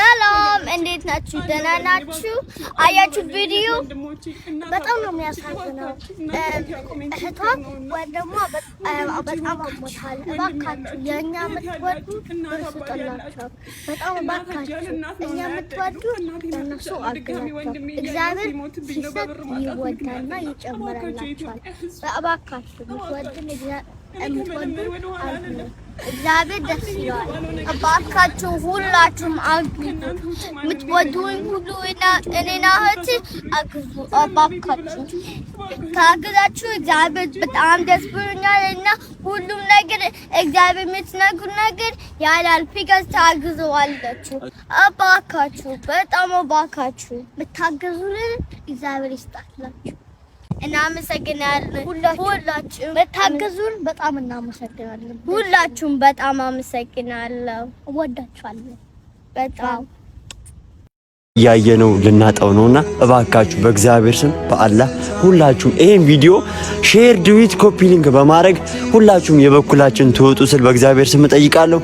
ሰላም እንዴት ናችሁ? ደህና ናችሁ? አያችሁ ቪዲዮ በጣም ነው የሚያሳዝነው። እህቷ ወንድሟ በጣም አሞታል። እባካችሁ የእኛ የምትወዱ ስጡላቸው። በጣም እባካችሁ እኛ የምትወዱ ለእነሱ አግዟቸው። እግዚአብሔር ሲሰጥ ይወዳልና ይጨምረላቸዋል። እባካችሁ የምትወዱ አግዙ። እግዚአብሔር ደስ ይለዋል። እባካችሁ ሁላችሁም አግዙ። የምትወዱኝ ሁሉ እኔና እህቴ አግዙ። እባካችሁ ካገዛችሁ እግዚአብሔር በጣም ደስ ብሎኛል እና ሁሉም ነገር እግዚአብሔር የምትነግሩ ነገር ያላል ፊገዝ ታግዙዋላችሁ። እባካችሁ በጣም እባካችሁ ብታገዙልን እግዚአብሔር ይስጣላችሁ። እናመሰግናለን። ሁላችሁም በታገዙን በጣም እናመሰግናለን። ሁላችሁም በጣም አመሰግናለሁ። እወዳችኋለሁ በጣም። ያየነው ልናጣው ነውና እባካችሁ በእግዚአብሔር ስም በአላህ ሁላችሁም ይሄን ቪዲዮ ሼር፣ ዱዊት፣ ኮፒ ሊንክ በማድረግ ሁላችሁም የበኩላችን ትወጡ ስል በእግዚአብሔር ስም እጠይቃለሁ።